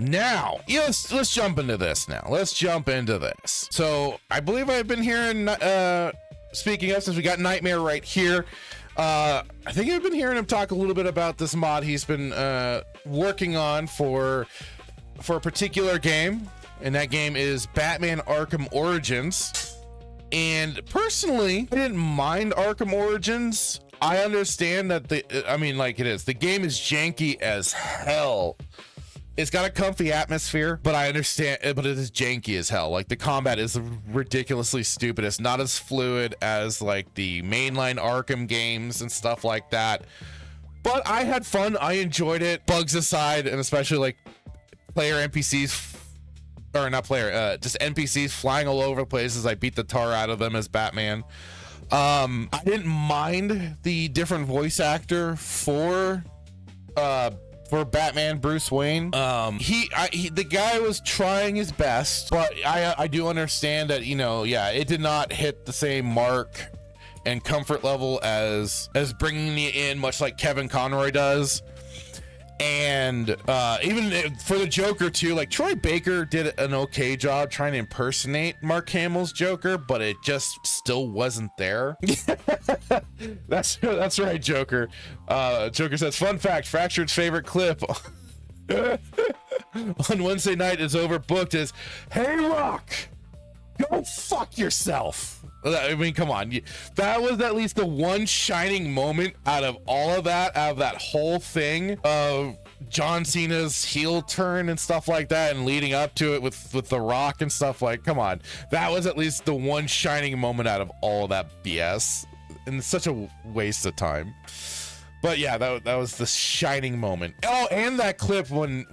Now, let's jump into this now. Let's jump into this. So I believe I've been hearing, speaking of, since we got Knightmare right here, I think I've been hearing him talk a little bit about this mod he's been working on for a particular game, and that game is Batman Arkham Origins. And personally, I didn't mind Arkham Origins. I understand that the game is janky as hell. It's got a comfy atmosphere, but I understand, but it is janky as hell. Like, the combat is ridiculously stupid. It's not as fluid as like the mainline Arkham games and stuff like that. But I had fun. I enjoyed it. Bugs aside, and especially like player NPCs, or not player, just NPCs flying all over the place as I beat the tar out of them as Batman. I didn't mind the different voice actor for Batman Bruce Wayne. The guy was trying his best, but I do understand that, it did not hit the same mark and comfort level as bringing it in, much like Kevin Conroy does. And even for the Joker too, like Troy Baker did an okay job trying to impersonate Mark Hamill's Joker, but it just still wasn't there. That's right, Joker. Joker says, fun fact, Fractured's favorite clip on Wednesday night is overbooked is, "Hey Rock, go fuck yourself." I mean, come on. That was at least the one shining moment out of all of that, out of that whole thing of John Cena's heel turn and stuff like that, and leading up to it with The Rock and stuff. Like, come on. That was at least the one shining moment out of all of that BS. And it's such a waste of time. But yeah, that was the shining moment. Oh, and that clip when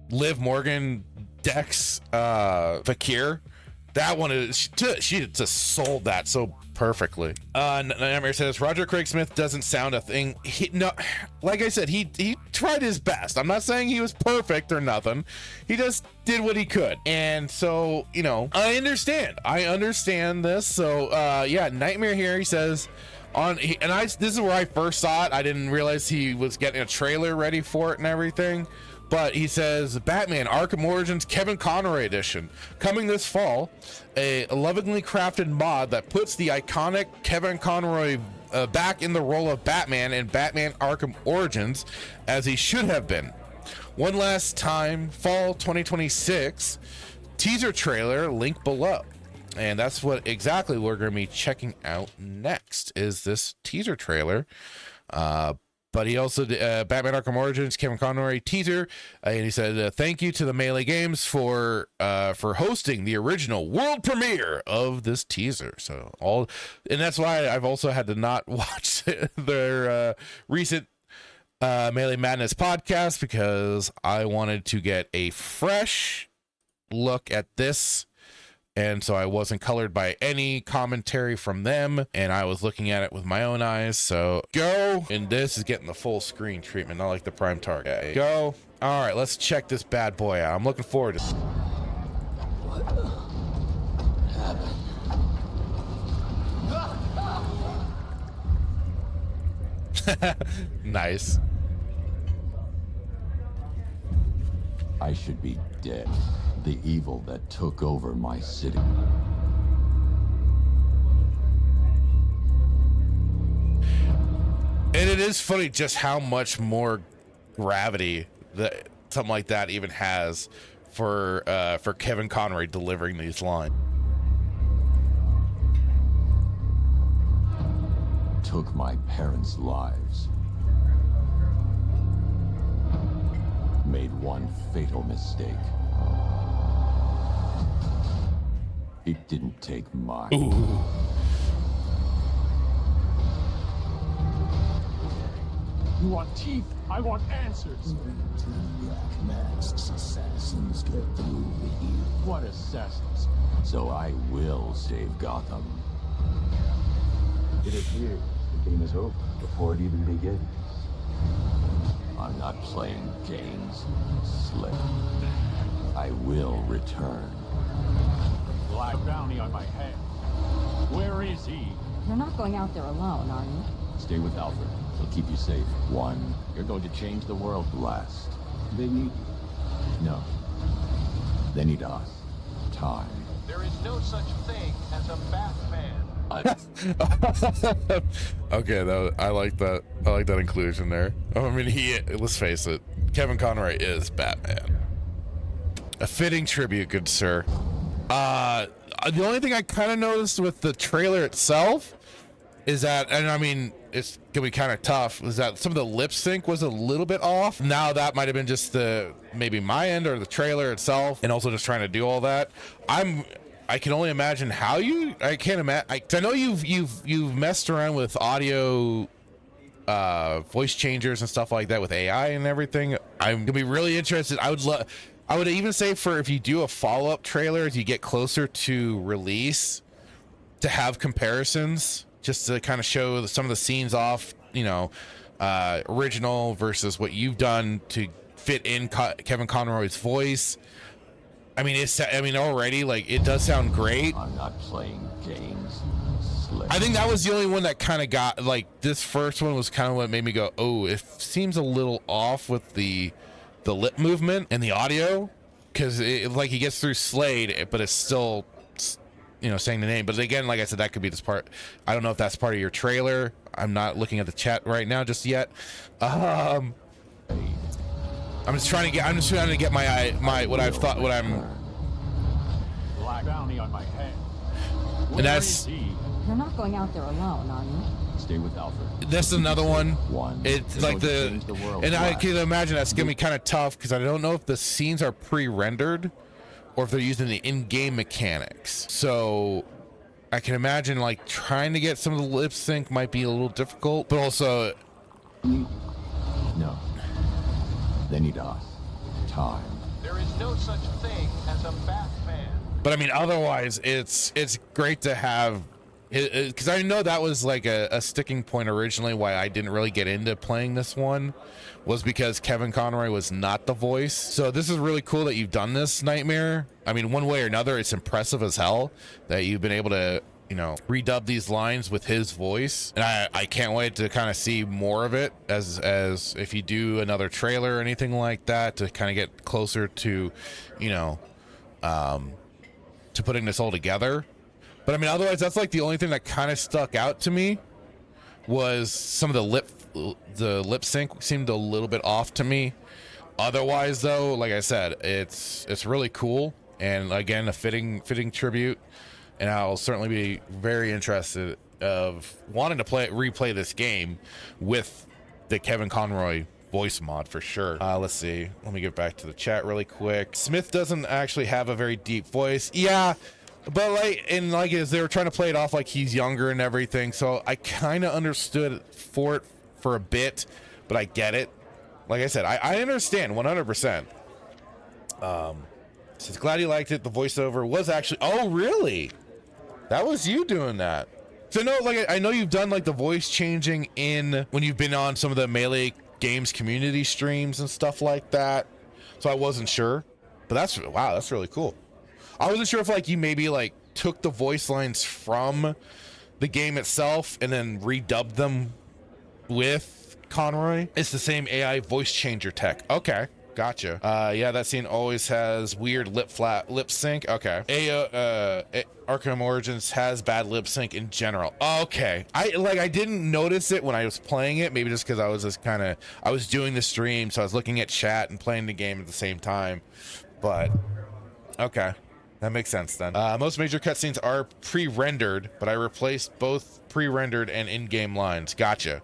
Liv Morgan decks Fakir. That one is, she just sold that so perfectly. Knightmare says Roger Craig Smith doesn't sound a thing. Like I said, he tried his best. I'm not saying he was perfect or nothing. He just did what he could. And so, I understand this. So yeah, Knightmare here, he says this is where I first saw it. I didn't realize he was getting a trailer ready for it and everything. But he says, Batman Arkham Origins Kevin Conroy Edition, coming this fall, a lovingly crafted mod that puts the iconic Kevin Conroy back in the role of Batman in Batman Arkham Origins, as he should have been. One last time, fall 2026, teaser trailer, link below. And that's what exactly we're going to be checking out next, is this teaser trailer. But he also did Batman Arkham Origins Kevin Conroy teaser, and he said thank you to the Melee Games for hosting the original world premiere of this teaser. And that's why I've also had to not watch their recent Melee Madness podcast, because I wanted to get a fresh look at this. And so I wasn't colored by any commentary from them, and I was looking at it with my own eyes. So go, and this is getting the full screen treatment, not like the prime target. Go. All right, let's check this bad boy out. I'm looking forward to it. What happened? Nice. I should be dead. The evil that took over my city. And it is funny just how much more gravity that something like that even has for Kevin Conroy delivering these lines. Took my parents' lives. Made one fatal mistake. It didn't take mine. Ooh. You want teeth? I want answers. Black masks assassins get through here. What assassins? So I will save Gotham. It appears the game is over before it even begins. I'm not playing games, Slick. I will return. Black bounty on my head. Where is he? You're not going out there alone, are you? Stay with Alfred. He'll keep you safe. 1, you're going to change the world. Last, they need you. No. They need us. Time. There is no such thing as a Batman. Okay, I like that. I like that inclusion there. I mean, let's face it, Kevin Conroy is Batman. A fitting tribute, good sir. The only thing I kind of noticed with the trailer itself is that, and I mean, it's gonna be kind of tough, is that some of the lip sync was a little bit off. Now that might have been just maybe my end or the trailer itself, and also just trying to do all that. I can only imagine how I can't imagine. I know you've messed around with audio, voice changers and stuff like that with AI and everything. I'm gonna be really interested. I would even say if you do a follow-up trailer, as you get closer to release, to have comparisons, just to kind of show some of the scenes off, original versus what you've done to fit in Kevin Conroy's voice. I mean, already, like, it does sound great. I'm not playing games. Slick. I think that was the only one that kind of got, like, this first one was kind of what made me go, oh, it seems a little off with the lip movement and the audio, because like he gets through Slade, but it's still, saying the name. But again, like I said, that could be this part. I don't know if that's part of your trailer. I'm not looking at the chat right now just yet. I'm just trying to get my what I've thought, what I'm. Black bounty on my head. And that's. You're not going out there alone, are you? Stay with Alfred. That's another one. 1, It's you're like going to change the world. and I Last, can imagine that's gonna be kind of tough because I don't know if the scenes are pre-rendered or if they're using the in-game mechanics. So I can imagine like trying to get some of the lip sync might be a little difficult, but also. No. They need us. Time. There is no such thing as a Batman. But I mean, otherwise, it's great to have, because I know that was like a sticking point originally why I didn't really get into playing this one, was because Kevin Conroy was not the voice. So this is really cool that you've done this, Knightmare. I mean, one way or another, it's impressive as hell that you've been able to, redub these lines with his voice. And I can't wait to kind of see more of it as if you do another trailer or anything like that, to kind of get closer to, to putting this all together. But I mean, otherwise, that's like the only thing that kind of stuck out to me was some of the lip sync seemed a little bit off to me. Otherwise, though, like I said, it's really cool, and again, a fitting tribute. And I'll certainly be very interested of wanting to replay this game with the Kevin Conroy voice mod for sure. Let's see. Let me get back to the chat really quick. Smith doesn't actually have a very deep voice. Yeah, but as they were trying to play it off like he's younger and everything, so I kind of understood for a bit, but I get it. Like I said, I understand 100%. Says glad you liked it. The voiceover was actually. Oh, really? That was you doing that. So no, like I know you've done like the voice changing when you've been on some of the Melee Games community streams and stuff like that. So I wasn't sure, but that's really cool. I wasn't sure if like you maybe like took the voice lines from the game itself and then redubbed them with Conroy. It's the same AI voice changer tech. Okay. Gotcha. Yeah, that scene always has weird lip sync. Okay. Arkham Origins has bad lip sync in general. Okay. I didn't notice it when I was playing it, maybe just because I was I was doing the stream, so I was looking at chat and playing the game at the same time. But okay. That makes sense then. Most major cutscenes are pre-rendered, but I replaced both pre-rendered and in-game lines. Gotcha.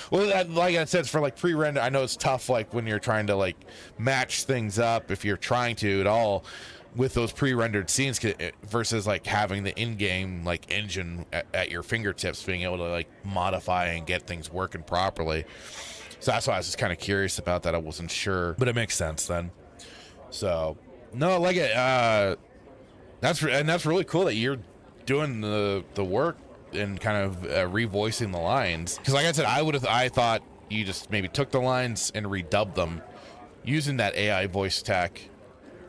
Well, like I said, for like pre-render, I know it's tough, like when you're trying to like match things up, if you're trying to at all with those pre-rendered scenes versus like having the in-game like engine at your fingertips, being able to like modify and get things working properly. So that's why I was just kind of curious about that. I wasn't sure, but it makes sense then. So no, like it. That's really cool that you're doing the work and kind of revoicing the lines, because like I said, I thought you just maybe took the lines and redubbed them using that AI voice tech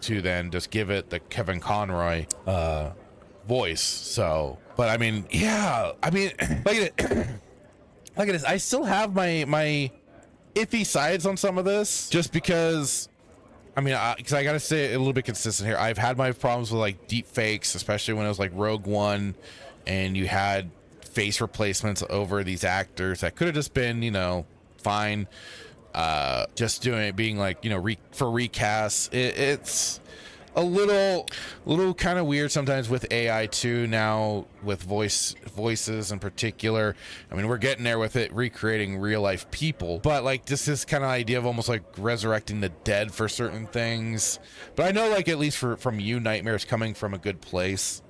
to then just give it the Kevin Conroy voice. So, but I mean, yeah, I mean, like like it is, I still have my iffy sides on some of this, just because. I mean, because I gotta say a little bit consistent here. I've had my problems with like deep fakes, especially when it was like Rogue One, and you had face replacements over these actors that could have just been, you know, fine. Just doing it, being like, you know, for recasts, it's a little kind of weird sometimes with AI too. Now with voices in particular, I mean, we're getting there with it recreating real life people, but like this kind of idea of almost like resurrecting the dead for certain things. But I know, like, at least from you, Knightmare is coming from a good place.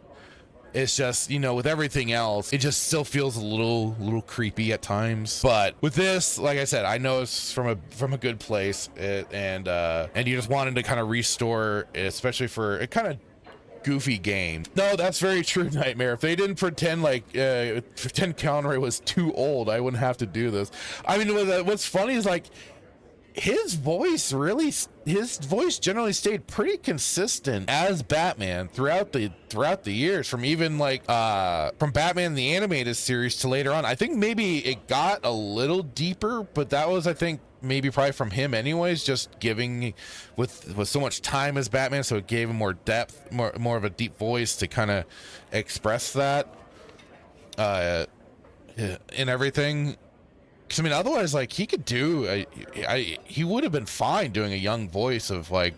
It's just, you know, with everything else, it just still feels a little creepy at times. But with this, like I said, I know it's from a good place, and you just wanted to kind of restore, especially for a kind of goofy game. No, that's very true, Knightmare. If they didn't pretend Conroy was too old, I wouldn't have to do this. I mean, what's funny is like his voice generally stayed pretty consistent as Batman throughout the years, from even like from Batman the animated series to later on. I think maybe it got a little deeper, but that was, I think, maybe probably from him anyways, just giving with so much time as Batman, so it gave him more depth, more of a deep voice to kind of express that in everything. I mean, otherwise, like, he could do he would have been fine doing a young voice of like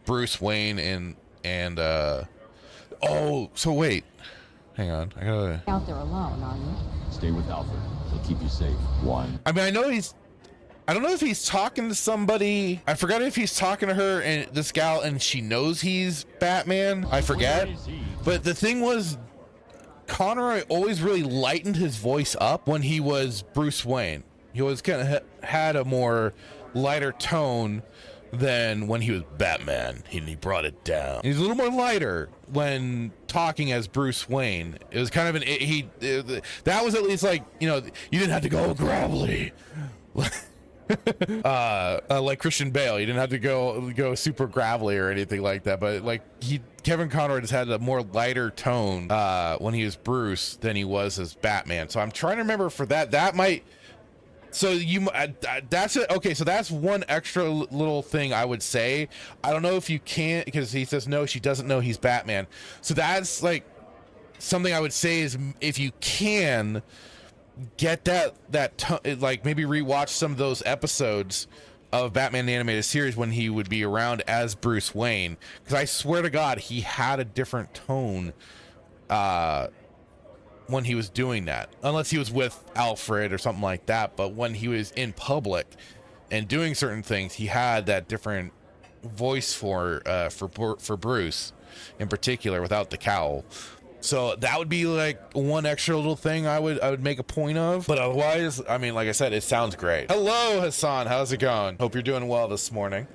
Bruce Wayne and oh, so wait, hang on, I gotta Out there alone, are you? Stay with Alfred. He'll keep you safe. One. I mean, I don't know if he's talking to somebody. I forgot if he's talking to her and this gal and she knows he's Batman. I forget. But the thing was, Conroy always really lightened his voice up when he was Bruce Wayne. He always kind of had a more lighter tone than when he was Batman. He brought it down. He's a little more lighter when talking as Bruce Wayne. It was kind of that was at least like, you know, you didn't have to go gravelly. Like Christian Bale, you didn't have to go super gravelly or anything like that, but like Kevin Conroy just had a more lighter tone when he was Bruce than he was as Batman. So I'm trying to remember for that might, so that's it. Okay, so that's one extra little thing I would say. I don't know if you can, because he says no, she doesn't know he's Batman. So that's like something I would say is, if you can get that like maybe rewatch some of those episodes of Batman the Animated Series when he would be around as Bruce Wayne, because I swear to God, he had a different tone when he was doing that, unless he was with Alfred or something like that. But when he was in public and doing certain things, he had that different voice for Bruce in particular, without the cowl. So that would be like one extra little thing I would make a point of. But otherwise, I mean, like I said, it sounds great. Hello, Hassan. How's it going? Hope you're doing well this morning.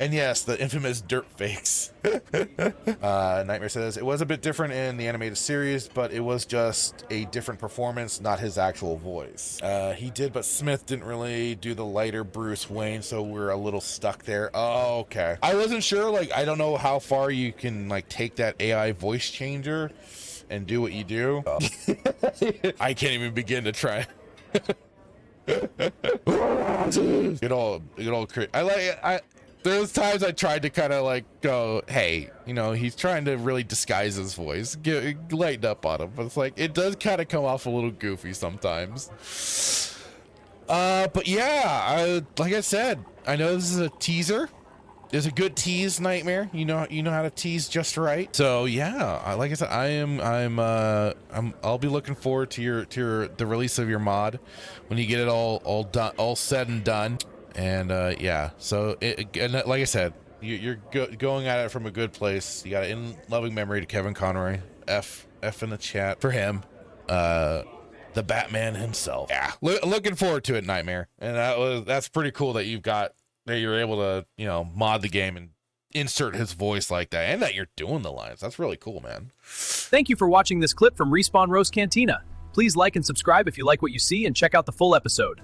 And yes, the infamous dirt fakes. Knightmare says, it was a bit different in the animated series, but it was just a different performance, not his actual voice. He did, but Smith didn't really do the lighter Bruce Wayne, so we're a little stuck there. Oh, okay. I wasn't sure, like, I don't know how far you can, like, take that AI voice changer and do what you do. Oh. I can't even begin to try. Get all there's times I tried to kind of like go, hey, you know, he's trying to really disguise his voice, lighten up on him, but it's like, it does kind of come off a little goofy sometimes. But yeah, like I said, I know this is a teaser. It's a good tease, Knightmare. You know how to tease just right. So yeah, like I said, I'll be looking forward to the release of your mod when you get it all done, all said and done. And yeah, so and like I said, you're going at it from a good place. You got it in loving memory to Kevin Conroy. F in the chat for him, the Batman himself. Yeah, looking forward to it, Knightmare. And that's pretty cool that you were able to, you know, mod the game and insert his voice like that, and that you're doing the lines. That's really cool, man. Thank you for watching this clip from Respawn Roast Cantina. Please like and subscribe if you like what you see, and check out the full episode.